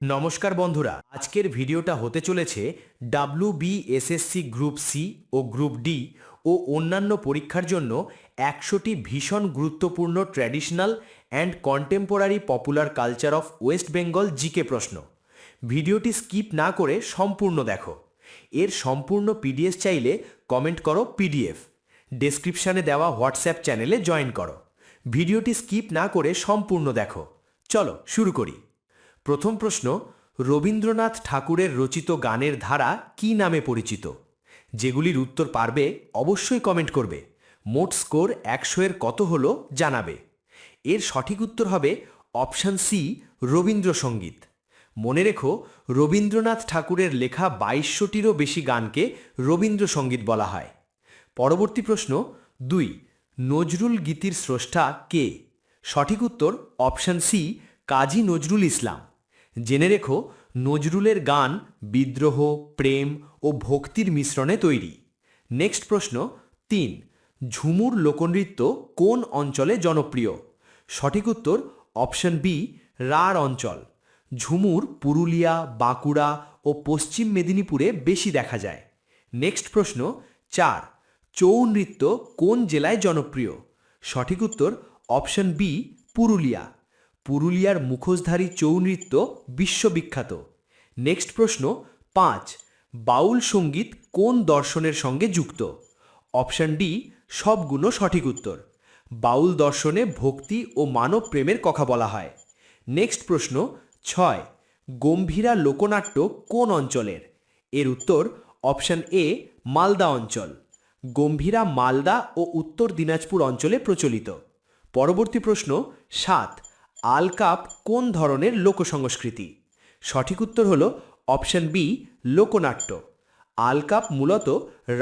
নমস্কার বন্ধুরা, আজকের ভিডিওটা হতে চলেছে ডাব্লিউবিএসএসসি গ্রুপ সি ও গ্রুপ ডি ও অন্যান্য পরীক্ষার জন্য 100টি ভীষণ গুরুত্বপূর্ণ traditional and contemporary popular culture of West Bengal GK প্রশ্ন। ভিডিওটি স্কিপ না করে সম্পূর্ণ দেখো। এর সম্পূর্ণ পিডিএফ চাইলে কমেন্ট করো পিডিএফ। ডেসক্রিপশানে দেওয়া হোয়াটসঅ্যাপ চ্যানেলে জয়েন করো। ভিডিওটি স্কিপ না করে সম্পূর্ণ দেখো। চলো শুরু করি। প্রথম প্রশ্ন, রবীন্দ্রনাথ ঠাকুরের রচিত গানের ধারা কী নামে পরিচিত? যেগুলির উত্তর পারবে অবশ্যই কমেন্ট করবে। মোট স্কোর 100-এর কত হলো জানাবে। এর সঠিক উত্তর হবে অপশান সি, রবীন্দ্রসঙ্গীত। মনে রেখো, রবীন্দ্রনাথ ঠাকুরের লেখা 2200টিরও বেশি গানকে রবীন্দ্রসঙ্গীত বলা হয়। পরবর্তী প্রশ্ন 2, নজরুল গীতির স্রষ্টা কে? সঠিক উত্তর অপশান সি, কাজী নজরুল ইসলাম। জেনে রেখো, নজরুলের গান বিদ্রোহ, প্রেম ও ভক্তির মিশ্রণে তৈরি। নেক্সট প্রশ্ন 3, ঝুমুর লোকনৃত্য কোন অঞ্চলে জনপ্রিয়? সঠিক উত্তর অপশান বি, রাঢ় অঞ্চল। ঝুমুর পুরুলিয়া, বাঁকুড়া ও পশ্চিম মেদিনীপুরে বেশি দেখা যায়। নেক্সট প্রশ্ন 4, ছৌ নৃত্য কোন জেলায় জনপ্রিয়? সঠিক উত্তর অপশান বি, পুরুলিয়া। পুরুলিয়ার মুখোশধারী ছৌ নৃত্য বিশ্ববিখ্যাত। নেক্সট প্রশ্ন 5, বাউল সঙ্গীত কোন দর্শনের সঙ্গে যুক্ত? অপশান ডি, সবগুলো সঠিক উত্তর। বাউল দর্শনে ভক্তি ও মানব প্রেমের কথা বলা হয়। নেক্সট প্রশ্ন 6, গম্ভীরা লোকনাট্য কোন অঞ্চলের? এর উত্তর অপশান এ, মালদা অঞ্চল। গম্ভীরা মালদা ও উত্তর দিনাজপুর অঞ্চলে প্রচলিত। পরবর্তী প্রশ্ন 7, আলকাপ কোন ধরনের লোকসংস্কৃতি? সঠিক উত্তর হল অপশান বি, লোকনাট্য। আলকাপ মূলত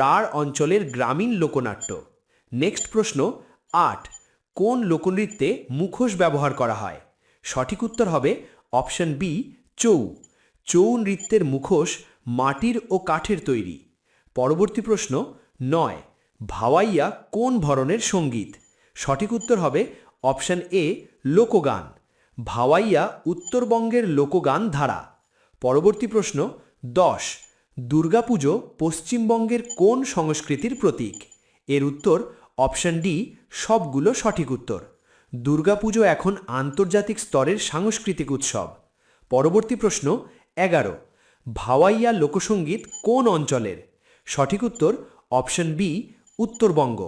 রাঢ় অঞ্চলের গ্রামীণ লোকনাট্য। নেক্সট প্রশ্ন 8, কোন লোকনৃত্যে মুখোশ ব্যবহার করা হয়? সঠিক উত্তর হবে অপশান বি, ছৌ। ছৌ নৃত্যের মুখোশ মাটির ও কাঠের তৈরি। পরবর্তী প্রশ্ন 9, ভাওয়াইয়া কোন ধরনের সঙ্গীত? সঠিক উত্তর হবে অপশান এ, লোকগান। ভাওয়াইয়া উত্তরবঙ্গের লোকগান ধারা। পরবর্তী প্রশ্ন 10, দুর্গাপুজো পশ্চিমবঙ্গের কোন সংস্কৃতির প্রতীক? এর উত্তর অপশান ডি, সবগুলো সঠিক উত্তর। দুর্গাপুজো এখন আন্তর্জাতিক স্তরের সাংস্কৃতিক উৎসব। পরবর্তী প্রশ্ন 11, ভাওয়াইয়া লোকসঙ্গীত কোন অঞ্চলের? সঠিক উত্তর অপশান বি, উত্তরবঙ্গ।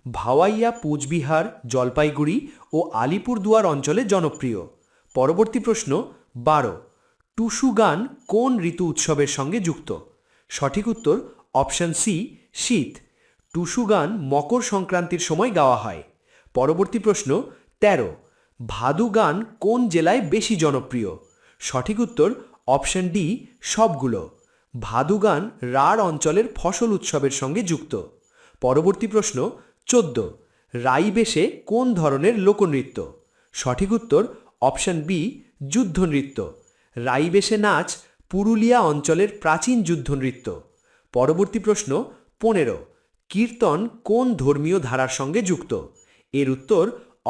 ভাওয়াইয়া কোচবিহার, জলপাইগুড়ি ও আলিপুরদুয়ার অঞ্চলে জনপ্রিয়। পরবর্তী প্রশ্ন 12, টুসু গান কোন ঋতু উৎসবের সঙ্গে যুক্ত? সঠিক উত্তর অপশান সি, শীত। টুসু গান মকর সংক্রান্তির সময় গাওয়া হয়। পরবর্তী প্রশ্ন 13, ভাদু গান কোন জেলায় বেশি জনপ্রিয়? সঠিক উত্তর অপশান ডি, সবগুলো। ভাদু গান রাঢ় অঞ্চলের ফসল উৎসবের সঙ্গে যুক্ত। পরবর্তী প্রশ্ন 14, রাইবেশে কোন ধরনের লোকনৃত্য? সঠিক উত্তর অপশান বি, যুদ্ধনৃত্য। রাইবেশে নাচ পুরুলিয়া অঞ্চলের প্রাচীন যুদ্ধনৃত্য। পরবর্তী প্রশ্ন 15, কীর্তন কোন ধর্মীয় ধারার সঙ্গে যুক্ত? এর উত্তর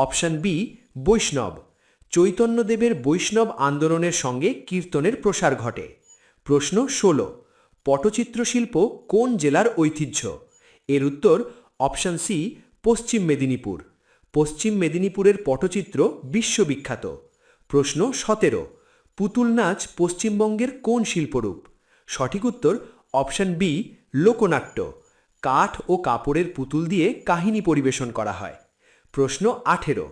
অপশান বি, বৈষ্ণব। চৈতন্যদেবের বৈষ্ণব আন্দোলনের সঙ্গে কীর্তনের প্রসার ঘটে। প্রশ্ন 16, পটচিত্র শিল্প কোন জেলার ঐতিহ্য? এর উত্তর অপশান সি, পশ্চিম মেদিনীপুর। পশ্চিম মেদিনীপুরের পটচিত্র বিশ্ববিখ্যাত। প্রশ্ন 17, পুতুল নাচ পশ্চিমবঙ্গের কোন শিল্পরূপ? সঠিক উত্তর অপশান বি, লোকনাট্য। কাঠ ও কাপড়ের পুতুল দিয়ে কাহিনী পরিবেশন করা হয়। প্রশ্ন 18,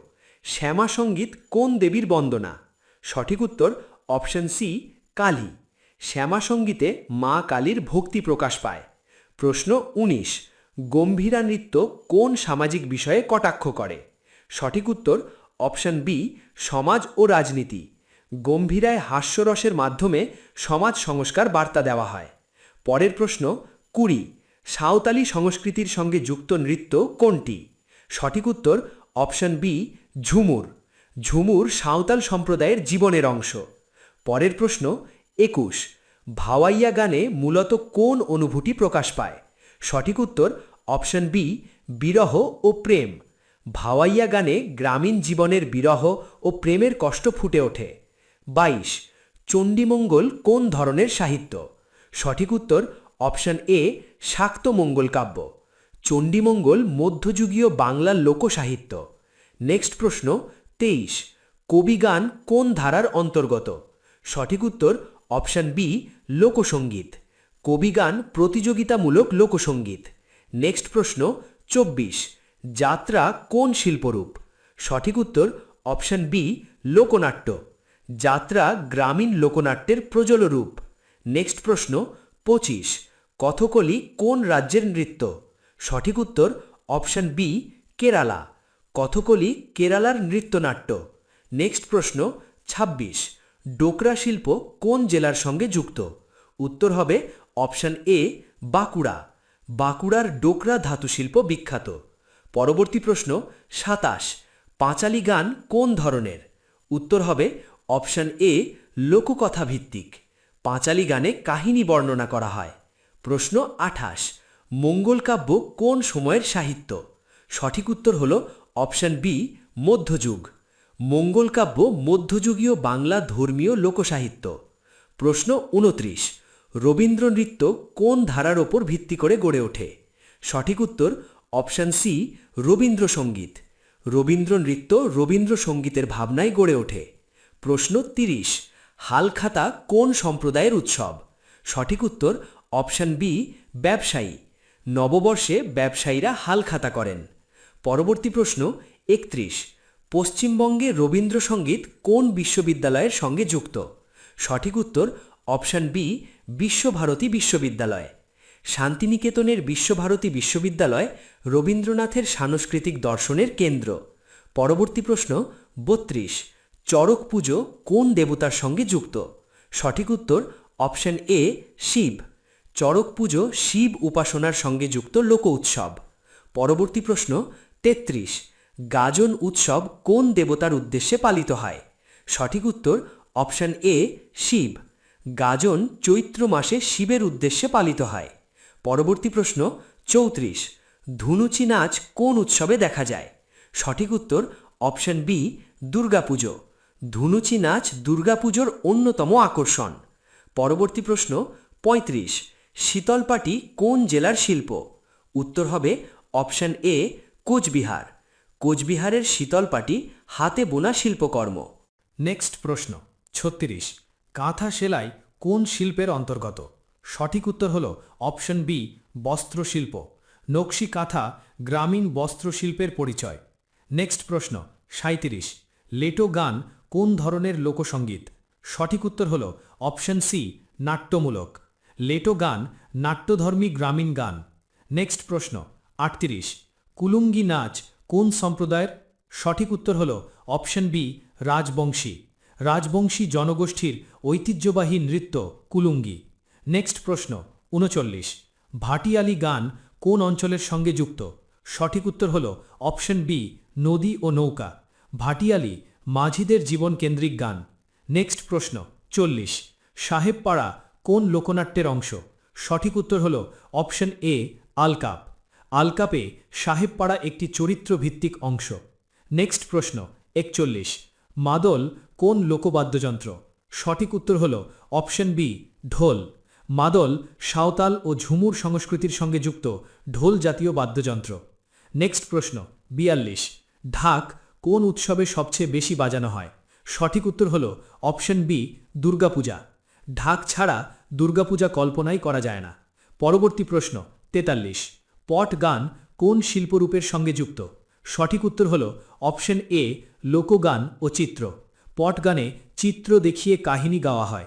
শ্যামা সঙ্গীত কোন দেবীর বন্দনা? সঠিক উত্তর অপশান সি, কালী। শ্যামা সঙ্গীতে মা কালীর ভক্তি প্রকাশ পায়। প্রশ্ন 19, গম্ভীরা নৃত্য কোন সামাজিক বিষয়ে কটাক্ষ করে? সঠিক উত্তর অপশান বি, সমাজ ও রাজনীতি। গম্ভীরায় হাস্যরসের মাধ্যমে সমাজ সংস্কার বার্তা দেওয়া হয়। পরের প্রশ্ন 20, সাঁওতালি সংস্কৃতির সঙ্গে যুক্ত নৃত্য কোনটি? সঠিক উত্তর অপশান বি, ঝুমুর। ঝুমুর সাঁওতাল সম্প্রদায়ের জীবনের অংশ। পরের প্রশ্ন 21, ভাওয়াইয়া গানে মূলত কোন অনুভূতি প্রকাশ পায়? সঠিক উত্তর অপশান বি, বিরহ ও প্রেম। ভাওয়াইয়া গানে গ্রামীণ জীবনের বিরহ ও প্রেমের কষ্ট ফুটে ওঠে। 22, চণ্ডীমঙ্গল কোন ধরনের সাহিত্য? সঠিক উত্তর অপশন এ শাক্ত মঙ্গল কাব্য। চণ্ডীমঙ্গল মধ্যযুগীয় বাংলা লোকসাহিত্য। নেক্সট প্রশ্ন 23, কবিগান কোন ধারার অন্তর্গত? সঠিক উত্তর অপশন বি লোকসঙ্গীত। কবিগান প্রতিযোগিতামূলক লোকসঙ্গীত। নেক্সট প্রশ্ন 24, যাত্রা কোন শিল্পরূপ? সঠিক উত্তর অপশন বি লোকনাট্য। যাত্রা গ্রামীণ লোকনাট্যের প্রজল রূপ। নেক্সট প্রশ্ন 25, কথকলি কোন রাজ্যের নৃত্য? সঠিক উত্তর অপশন বি কেরালা। কথকলি কেরালার নৃত্যনাট্য। নেক্সট প্রশ্ন 26, ডোকরা শিল্প কোন জেলার সঙ্গে যুক্ত? উত্তর হবে অপশন এ বাঁকুড়া। বাঁকুড়ার ডোকরা ধাতুশিল্প বিখ্যাত। পরবর্তী প্রশ্ন 27, পাঁচালী গান কোন ধরনের? উত্তর হবে অপশন এ লোককথা ভিত্তিক। পাঁচালী গানে কাহিনী বর্ণনা করা হয়। প্রশ্ন 28, মঙ্গল কাব্য কোন সময়ের সাহিত্য? সঠিক উত্তর হল অপশন বি মধ্যযুগ। মঙ্গল কাব্য মধ্যযুগীয় বাংলা ধর্মীয় লোকসাহিত্য। প্রশ্ন 29, রবীন্দ্র নৃত্য কোন ধারার ওপর ভিত্তি করে গড়ে ওঠে? সঠিক উত্তর অপশন সি রবীন্দ্রসঙ্গীত। রবীন্দ্র নৃত্য রবীন্দ্রসঙ্গীতের ভাবনায় গড়ে ওঠে। প্রশ্ন 30, হালখাতা কোন সম্প্রদায়ের উৎসব? সঠিক উত্তর অপশন বি ব্যবসায়ী। নববর্ষে ব্যবসায়ীরা হালখাতা করেন। পরবর্তী প্রশ্ন 31, পশ্চিমবঙ্গে রবীন্দ্রসঙ্গীত কোন বিশ্ববিদ্যালয়ের সঙ্গে যুক্ত? সঠিক উত্তর অপশন বি বিশ্বভারতী বিশ্ববিদ্যালয়। শান্তিনিকেতনের বিশ্বভারতী বিশ্ববিদ্যালয় রবীন্দ্রনাথের সাংস্কৃতিক দর্শনের কেন্দ্র। পরবর্তী প্রশ্ন 32, চড়ক পুজো কোন দেবতার সঙ্গে যুক্ত? সঠিক উত্তর অপশন এ শিব। চড়ক পুজো শিব উপাসনার সঙ্গে যুক্ত লোক উৎসব। পরবর্তী প্রশ্ন 33, গাজন উৎসব কোন দেবতার উদ্দেশ্যে পালিত হয়? সঠিক উত্তর অপশন এ শিব। গাজন চৈত্র মাসে শিবের উদ্দেশ্যে পালিত হয়। পরবর্তী প্রশ্ন 34, ধুনুচি নাচ কোন উৎসবে দেখা যায়? সঠিক উত্তর অপশন বি দুর্গাপুজো। ধুনুচি নাচ দুর্গাপুজোর অন্যতম আকর্ষণ। পরবর্তী প্রশ্ন 35, শীতলপাটি কোন জেলার শিল্প? উত্তর হবে অপশন এ কোচবিহার। কোচবিহারের শীতলপাটি হাতে বোনা শিল্পকর্ম। নেক্সট প্রশ্ন 36, কাঁথা সেলাই কোন শিল্পের অন্তর্গত? সঠিক উত্তর হল অপশন বি বস্ত্রশিল্প। নকশি কাঁথা গ্রামীণ বস্ত্রশিল্পের পরিচয়। নেক্সট প্রশ্ন 37, লেটো গান কোন ধরনের লোকসঙ্গীত? সঠিক উত্তর হল অপশন সি নাট্যমূলক। লেটো গান নাট্যধর্মী গ্রামীণ গান। নেক্সট প্রশ্ন 38, কুলুঙ্গি নাচ কোন সম্প্রদায়ের? সঠিক উত্তর হল অপশন বি রাজবংশী। রাজবংশী জনগোষ্ঠীর ঐতিহ্যবাহী নৃত্য কুলুঙ্গি। নেক্সট প্রশ্ন 39, ভাটিয়ালি গান কোন অঞ্চলের সঙ্গে যুক্ত? সঠিক উত্তর হল অপশন বি নদী ও নৌকা। ভাটিয়ালি মাঝিদের জীবনকেন্দ্রিক গান। নেক্সট প্রশ্ন 40, সাহেবপাড়া কোন লোকনাট্যের অংশ? সঠিক উত্তর হল অপশন এ আলকাপ। আলকাপে সাহেবপাড়া একটি চরিত্রভিত্তিক অংশ। নেক্সট প্রশ্ন 41, মাদল কোন লোকবাদ্যযন্ত্র? সঠিক উত্তর হল অপশন বি ঢোল। মাদল সাঁওতাল ও ঝুমুর সংস্কৃতির সঙ্গে যুক্ত ঢোল জাতীয় বাদ্যযন্ত্র। নেক্সট প্রশ্ন 42, ঢাক কোন উৎসবে সবচেয়ে বেশি বাজানো হয়? সঠিক উত্তর হল অপশন বি দুর্গাপূজা। ঢাক ছাড়া দুর্গাপূজা কল্পনাই করা যায় না। পরবর্তী প্রশ্ন 43, পট গান কোন শিল্পরূপের সঙ্গে যুক্ত? সঠিক উত্তর হল অপশন এ লোকগান ও চিত্র। পট গানে চিত্র দেখিয়ে কাহিনী গাওয়া হয়।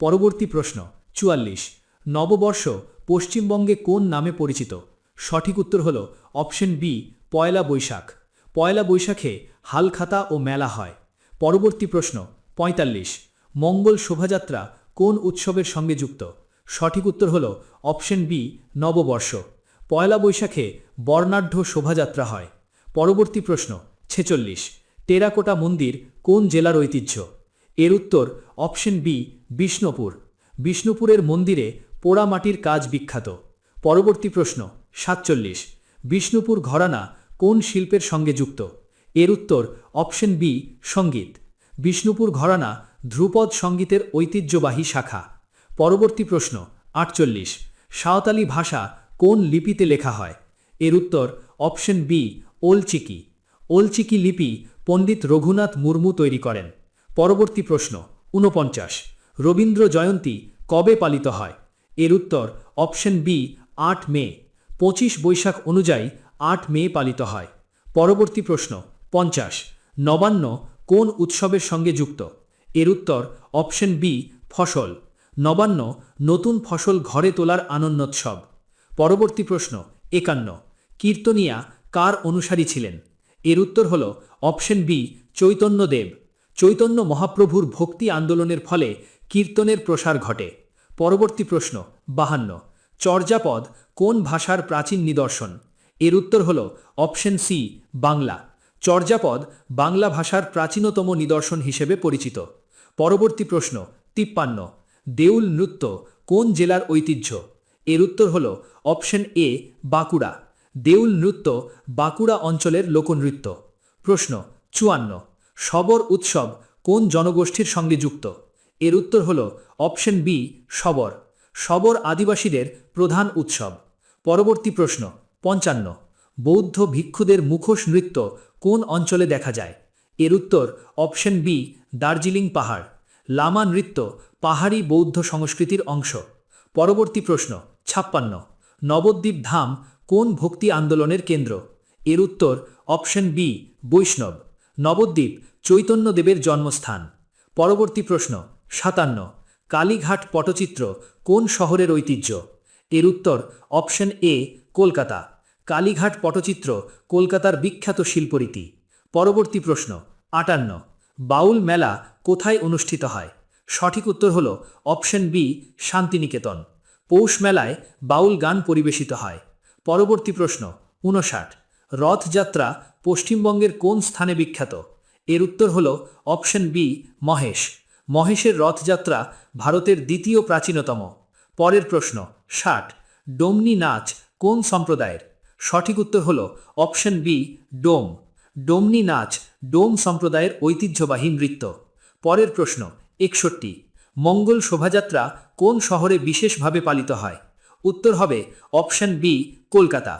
পরবর্তী প্রশ্ন 44, নববর্ষ পশ্চিমবঙ্গে কোন নামে পরিচিত? সঠিক উত্তর হল অপশন বি পয়লা বৈশাখ। পয়লা বৈশাখে হালখাতা ও মেলা হয়। পরবর্তী প্রশ্ন 45, মঙ্গল শোভাযাত্রা কোন উৎসবের সঙ্গে যুক্ত? সঠিক উত্তর হল অপশন বি নববর্ষ। পয়লা বৈশাখে বর্ণাঢ্য শোভাযাত্রা হয়। পরবর্তী প্রশ্ন 46, টেরাকোটা মন্দির কোন জেলার ঐতিহ্য? এর উত্তর অপশন বি বিষ্ণুপুর। বিষ্ণুপুরের মন্দিরে পোড়ামাটির কাজ বিখ্যাত। পরবর্তী প্রশ্ন 47, বিষ্ণুপুর ঘরানা কোন শিল্পের সঙ্গে যুক্ত? এর উত্তর অপশন বি সঙ্গীত। বিষ্ণুপুর ঘরানা ধ্রুপদ সঙ্গীতের ঐতিহ্যবাহী শাখা। পরবর্তী প্রশ্ন 48, সাঁওতালি ভাষা কোন লিপিতে লেখা হয়? এর উত্তর অপশন বি ওলচিকি। ওলচিকি লিপি পণ্ডিত রঘুনাথ মুর্মু তৈরি করেন। পরবর্তী প্রশ্ন 49, রবীন্দ্র জয়ন্তী কবে পালিত হয়? এর উত্তর অপশন বি 8 মে। 25 বৈশাখ অনুযায়ী 8 মে পালিত হয়। পরবর্তী প্রশ্ন 50, নবান্ন কোন উৎসবের সঙ্গে যুক্ত? এর উত্তর অপশন বি ফসল। নবান্ন নতুন ফসল ঘরে তোলার আনন্দোৎসব। পরবর্তী প্রশ্ন 51, কীর্তনিয়া কার অনুসারী ছিলেন? এর উত্তর হল অপশন বি চৈতন্যদেব। চৈতন্য মহাপ্রভুর ভক্তি আন্দোলনের ফলে কীর্তনের প্রসার ঘটে। পরবর্তী প্রশ্ন 52, চর্যাপদ কোন ভাষার প্রাচীন নিদর্শন? এর উত্তর হল অপশন সি বাংলা। চর্যাপদ বাংলা ভাষার প্রাচীনতম নিদর্শন হিসেবে পরিচিত। পরবর্তী প্রশ্ন 53, দেউল নৃত্য কোন জেলার ঐতিহ্য? এর উত্তর হল অপশন এ বাঁকুড়া। দেউল নৃত্য বাঁকুড়া অঞ্চলের লোকনৃত্য। প্রশ্ন 54, শবর উৎসব কোন জনগোষ্ঠীর সঙ্গে যুক্ত? এর উত্তর হল অপশন বি শবর। শবর আদিবাসীদের প্রধান উৎসব। পরবর্তী প্রশ্ন 55, বৌদ্ধ ভিক্ষুদের মুখোশ নৃত্য কোন অঞ্চলে দেখা যায়? এর উত্তর অপশন বি দার্জিলিং পাহাড়। লামা নৃত্য পাহাড়ি বৌদ্ধ সংস্কৃতির অংশ। পরবর্তী প্রশ্ন 56, নবদ্বীপ ধাম কোন ভক্তি আন্দোলনের কেন্দ্র? এর উত্তর অপশন বি বৈষ্ণব। নবদ্বীপ চৈতন্যদেবের জন্মস্থান। পরবর্তী প্রশ্ন 57, কালীঘাট পটচিত্র কোন শহরের ঐতিহ্য? এর উত্তর অপশন এ কলকাতা। কালীঘাট পটচিত্র কলকাতার বিখ্যাত শিল্পরীতি। পরবর্তী প্রশ্ন 58, বাউল মেলা কোথায় অনুষ্ঠিত হয়? সঠিক উত্তর হল অপশন বি শান্তিনিকেতন। পৌষ মেলায় বাউল গান পরিবেশিত হয়। পরবর্তী প্রশ্ন 59, রথযাত্রা পশ্চিমবঙ্গের কোন স্থানে বিখ্যাত? এর উত্তর হল অপশন বি মহেশ। মহেশের রথযাত্রা ভারতের দ্বিতীয় প্রাচীনতম। পরের প্রশ্ন 60, ডোমনি নাচ কোন সম্প্রদায়ের? সঠিক উত্তর হল অপশন বি ডোম। ডোমনি নাচ ডোম সম্প্রদায়ের ঐতিহ্যবাহী নৃত্য। পরের প্রশ্ন 61, মঙ্গল শোভাযাত্রা কোন শহরে বিশেষভাবে পালিত হয়? উত্তর হবে অপশন বি কলকাতা।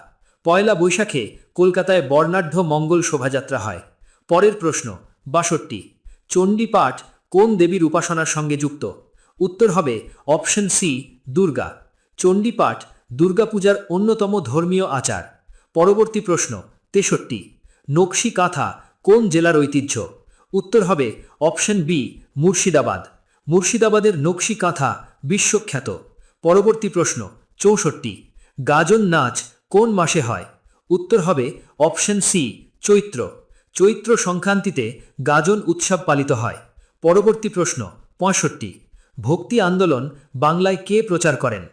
পয়লা বৈশাখে কলকাতায় বর্ণাঢ্য মঙ্গল শোভাযাত্রা হয়। পরের প্রশ্ন 62, চণ্ডীপাঠ কোন দেবীর উপাসনার সঙ্গে যুক্ত? উত্তর হবে অপশন সি দুর্গা। চণ্ডীপাঠ দুর্গাপূজার অন্যতম ধর্মীয় আচার। পরবর্তী প্রশ্ন 63, নকশি কাঁথা কোন জেলার ঐতিহ্য? উত্তর হবে অপশন বি মুর্শিদাবাদ। মুর্শিদাবাদের নকশি কাঁথা বিশ্বখ্যাত। পরবর্তী প্রশ্ন 64, গাজন নাচ কোন মাসে হয়? উত্তর হবে অপশন সি চৈত্র। চৈত্র সংক্রান্তিতে গাজন উৎসব পালিত হয়। পরবর্তী প্রশ্ন 65, ভক্তি আন্দোলন বাংলায় কে প্রচার করেন?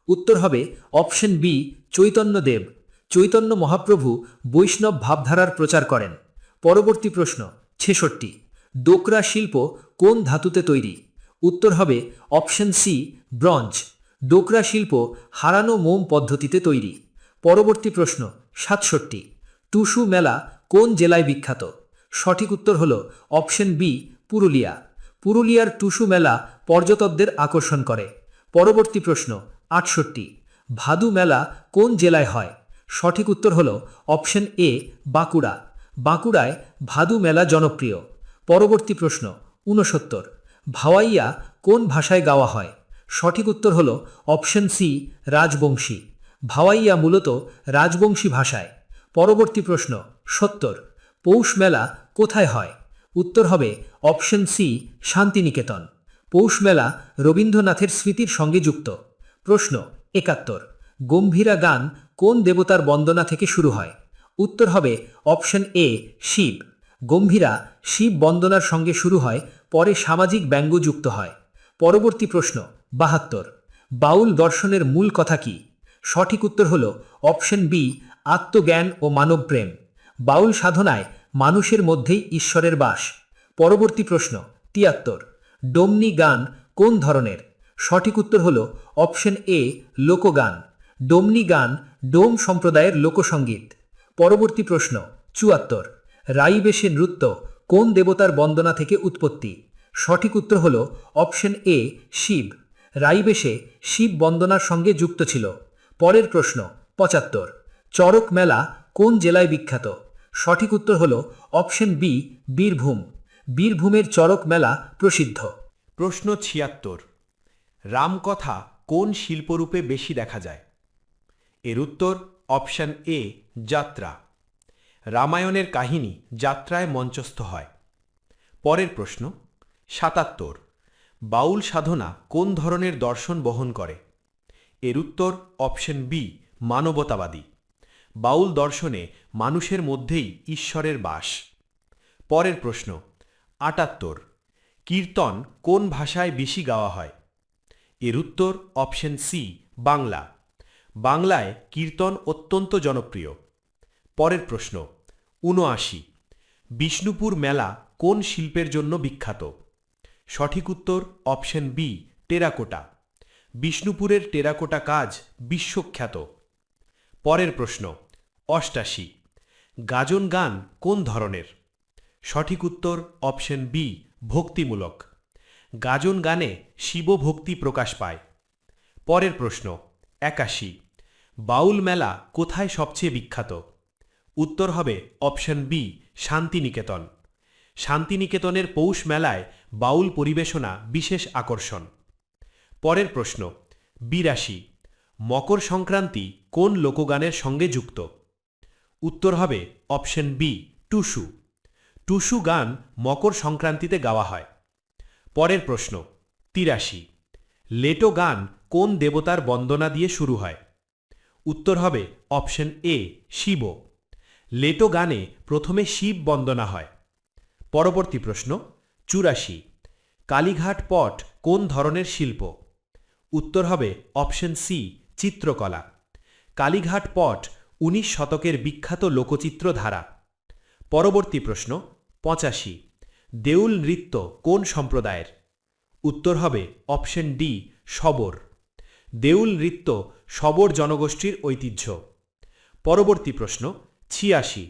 উত্তর হবে অপশন বি চৈতন্যদেব। চৈতন্য মহাপ্রভু বৈষ্ণব ভাবধারার প্রচার করেন। পরবর্তী প্রশ্ন 66, ডোকরা শিল্প কোন ধাতুতে তৈরি? উত্তর হবে অপশন সি ব্রঞ্জ। ডোকরা শিল্প হারানো মোম পদ্ধতিতে তৈরি। পরবর্তী প্রশ্ন 67, টুসু মেলা কোন জেলায় বিখ্যাত? সঠিক উত্তর হল অপশন বি পুরুলিয়া। পুরুলিয়ার টুসু মেলা পর্যটকদের আকর্ষণ করে। পরবর্তী প্রশ্ন 68, ভাদু মেলা কোন জেলায় হয়? সঠিক উত্তর হল অপশন এ বাঁকুড়া। বাঁকুড়ায় ভাদু মেলা জনপ্রিয়। পরবর্তী প্রশ্ন 69, ভাওয়াইয়া কোন ভাষায় গাওয়া হয়? সঠিক উত্তর হল অপশন সি রাজবংশী। ভাওয়াইয়া মূলত রাজবংশী ভাষায়। পরবর্তী প্রশ্ন 70, পৌষ মেলা কোথায় হয়? উত্তর হবে অপশন সি শান্তিনিকেতন। পৌষ মেলা রবীন্দ্রনাথের স্মৃতির সঙ্গে যুক্ত। প্রশ্ন 71, গম্ভীরা গান কোন দেবতার বন্দনা থেকে শুরু হয়? উত্তর হবে অপশন এ শিব। গম্ভীরা শিব বন্দনার সঙ্গে শুরু হয়, পরে সামাজিক ব্যঙ্গ যুক্ত হয়। পরবর্তী প্রশ্ন 72, বাউল দর্শনের মূল কথা কি? সঠিক উত্তর হল অপশন বি আত্মজ্ঞান ও মানবপ্রেম। বাউল সাধনায় মানুষের মধ্যেই ঈশ্বরের বাস। পরবর্তী প্রশ্ন 73, ডোমনি গান কোন ধরনের? সঠিক উত্তর হল অপশন এ লোকগান। ডোমনি গান ডোম সম্প্রদায়ের লোকসঙ্গীত। পরবর্তী প্রশ্ন 74, রাইবেশে নৃত্য কোন দেবতার বন্দনা থেকে উৎপত্তি? সঠিক উত্তর হল অপশন এ শিব। রাইবেশে শিব বন্দনার সঙ্গে যুক্ত ছিল। পরের প্রশ্ন ৭৫। চড়ক মেলা কোন জেলায় বিখ্যাত? সঠিক উত্তর হল অপশন বি বীরভূম। বীরভূমের চড়ক মেলা প্রসিদ্ধ। প্রশ্ন ৭৬। রামকথা কোন শিল্পরূপে বেশি দেখা যায়? এর উত্তর অপশন এ যাত্রা। রামায়ণের কাহিনী যাত্রায় মঞ্চস্থ হয়। পরের প্রশ্ন ৭৭। বাউল সাধনা কোন ধরনের দর্শন বহন করে? এর উত্তর অপশন বি মানবতাবাদী। বাউল দর্শনে মানুষের মধ্যেই ঈশ্বরের বাস। পরের প্রশ্ন ৭৮। কীর্তন কোন ভাষায় বেশি গাওয়া হয়? এর উত্তর অপশন সি বাংলা। বাংলায় কীর্তন অত্যন্ত জনপ্রিয়। পরের প্রশ্ন ৭৯। বিষ্ণুপুর মেলা কোন শিল্পের জন্য বিখ্যাত? সঠিক উত্তর অপশন বি টেরাকোটা। বিষ্ণুপুরের টেরাকোটা কাজ বিশ্বখ্যাত। পরের প্রশ্ন ৮৮। গাজন গান কোন ধরনের? সঠিক উত্তর অপশন বি ভক্তিমূলক। গাজন গানে শিবভক্তি প্রকাশ পায়। পরের প্রশ্ন ৮১। বাউল মেলা কোথায় সবচেয়ে বিখ্যাত? উত্তর হবে অপশন বি শান্তিনিকেতন। শান্তিনিকেতনের পৌষ মেলায় বাউল পরিবেশনা বিশেষ আকর্ষণ। পরের প্রশ্ন ৮২। মকর সংক্রান্তি কোন লোকগানের সঙ্গে যুক্ত? উত্তর হবে অপশন বি টুসু। টুসু গান মকর সংক্রান্তিতে গাওয়া হয়। পরের প্রশ্ন ৮৩। লেটো গান কোন দেবতার বন্দনা দিয়ে শুরু হয়? উত্তর হবে অপশন এ শিব। লেটো গানে প্রথমে শিব বন্দনা হয়। পরবর্তী প্রশ্ন ৮৪। কালীঘাট পট কোন ধরনের শিল্প? উত্তর হবে অপশন সি চিত্রকলা। কালীঘাট পট ১৯ শতকের বিখ্যাত লোকচিত্র ধারা। পরবর্তী প্রশ্ন ৮৫। দেউল নৃত্য কোন সম্প্রদায়ের? উত্তর হবে অপশন ডি শবর। দেউল নৃত্য শবর জনগোষ্ঠীর ঐতিহ্য। পরবর্তী প্রশ্ন ৮৬।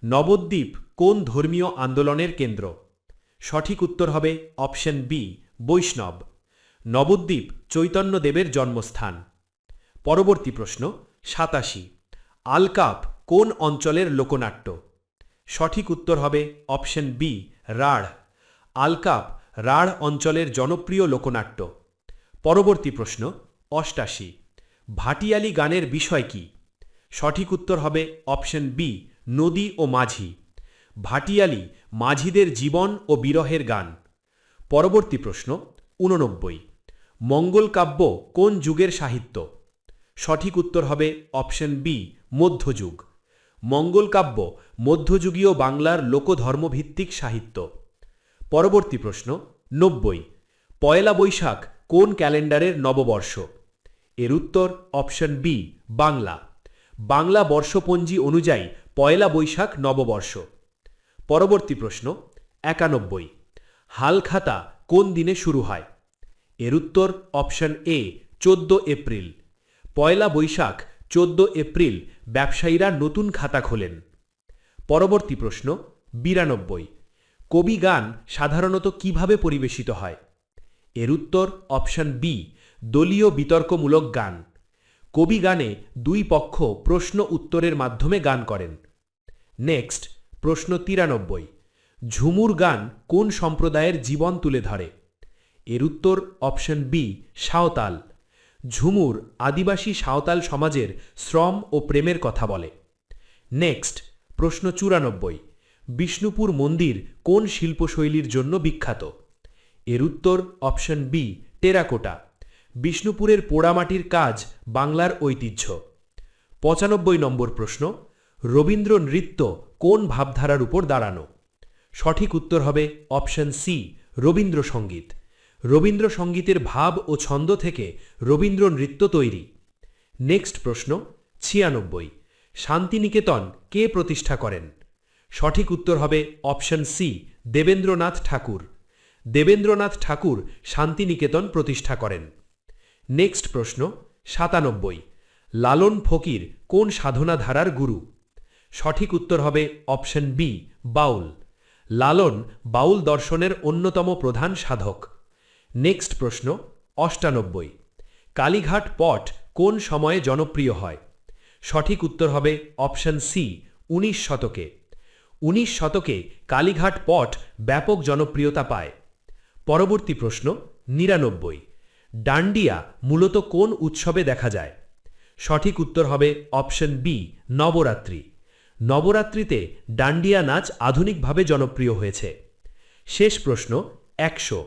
নবদ্বীপ কোন ধর্মীয় আন্দোলনের কেন্দ্র? সঠিক উত্তর হবে অপশন বি বৈষ্ণব। নবদ্বীপ চৈতন্যদেবের জন্মস্থান। পরবর্তী প্রশ্ন ৮৭। আলকাপ কোন অঞ্চলের লোকনাট্য? সঠিক উত্তর হবে অপশন বি রাঢ়। আলকাপ রাঢ় অঞ্চলের জনপ্রিয় লোকনাট্য। পরবর্তী প্রশ্ন ৮৮। ভাটিয়ালি গানের বিষয় কি? সঠিক উত্তর হবে অপশন বি নদী ও মাঝি। ভাটিয়ালি মাঝিদের জীবন ও বিরহের গান। পরবর্তী প্রশ্ন ৮৯। মঙ্গল কাব্য কোন যুগের সাহিত্য? সঠিক উত্তর হবে অপশন বি মধ্যযুগ। মঙ্গল কাব্য মধ্যযুগীয় বাংলার লোকধর্মভিত্তিক সাহিত্য। পরবর্তী প্রশ্ন ৯০। পয়লা বৈশাখ কোন ক্যালেন্ডারের নববর্ষ? এর উত্তর অপশন বি বাংলা। বাংলা বর্ষপঞ্জি অনুযায়ী পয়লা বৈশাখ নববর্ষ। পরবর্তী প্রশ্ন ৯১। হালখাতা কোন দিনে শুরু হয়? এর উত্তর অপশন এ ১৪ এপ্রিল। পয়লা বৈশাখ ১৪ এপ্রিল ব্যবসায়ীরা নতুন খাতা খোলেন। পরবর্তী প্রশ্ন ৯২। কবি গান সাধারণত কিভাবে পরিবেশিত হয়? এর উত্তর অপশন বি দলীয় বিতর্কমূলক গান। কবি গানে দুই পক্ষ প্রশ্ন উত্তরের মাধ্যমে গান করেন। নেক্সট প্রশ্ন ৯৩। ঝুমুর গান কোন সম্প্রদায়ের জীবন তুলে ধরে? এর উত্তর অপশন বি সাঁওতাল। ঝুমুর আদিবাসী সাঁওতাল সমাজের শ্রম ও প্রেমের কথা বলে। নেক্সট প্রশ্ন ৯৪। বিষ্ণুপুর মন্দির কোন শিল্পশৈলীর জন্য বিখ্যাত? এর উত্তর অপশন বি টেরাকোটা। বিষ্ণুপুরের পোড়ামাটির কাজ বাংলার ঐতিহ্য। ৯৫ নম্বর প্রশ্ন। রবীন্দ্র নৃত্য কোন ভাবধারার উপর দাঁড়ানো? সঠিক উত্তর হবে অপশন সি রবীন্দ্রসঙ্গীত। রবীন্দ্রসঙ্গীতের ভাব ও ছন্দ থেকে রবীন্দ্র নৃত্য তৈরি। নেক্সট প্রশ্ন ৯৬। শান্তিনিকেতন কে প্রতিষ্ঠা করেন? সঠিক উত্তর হবে অপশন সি দেবেন্দ্রনাথ ঠাকুর। দেবেন্দ্রনাথ ঠাকুর শান্তিনিকেতন প্রতিষ্ঠা করেন। নেক্সট প্রশ্ন ৯৭। লালন ফকির কোন সাধনা ধারার গুরু? সঠিক উত্তর হবে অপশন বি বাউল। লালন বাউল দর্শনের অন্যতম প্রধান সাধক। নেক্সট প্রশ্ন ৯৮। কালীঘাট পট কোন সময়ে জনপ্রিয় হয়? সঠিক উত্তর হবে অপশন সি ১৯ শতকে। ১৯ শতকে কালীঘাট পট ব্যাপক জনপ্রিয়তা পায়। পরবর্তী প্রশ্ন ৯৯। ডান্ডিয়া মূলত কোন উৎসবে দেখা যায়? সঠিক উত্তর হবে অপশন বি নবরাত্রি। নবরাত্রিতে ডান্ডিয়া নাচ আধুনিকভাবে জনপ্রিয় হয়েছে। শেষ প্রশ্ন ১০০।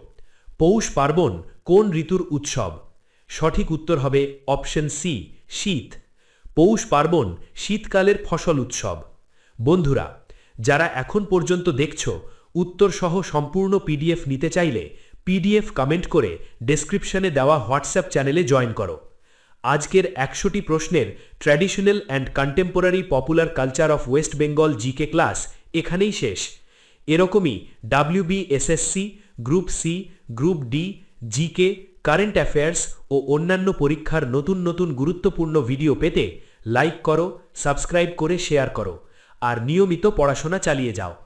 পৌষ পার্বণ কোন ঋতুর উৎসব? সঠিক উত্তর হবে অপশন সি শীত। পৌষ পার্বণ শীতকালের ফসল উৎসব। বন্ধুরা, যারা এখন পর্যন্ত দেখছো, উত্তরসহ সম্পূর্ণ পিডিএফ নিতে চাইলে পিডিএফ কমেন্ট করে ডেসক্রিপশনে দেওয়া হোয়াটসঅ্যাপ চ্যানেলে জয়েন করো। আজকের ১০০টি প্রশ্নের traditional and contemporary popular culture of West Bengal GK class এখানেই শেষ। এরকমই WBSSC, group C, group D, GK, current affairs ও অন্যান্য পরীক্ষার নতুন নতুন গুরুত্বপূর্ণ ভিডিও পেতে লাইক করো, সাবস্ক্রাইব করে শেয়ার করো আর নিয়মিত পড়াশোনা চালিয়ে যাও।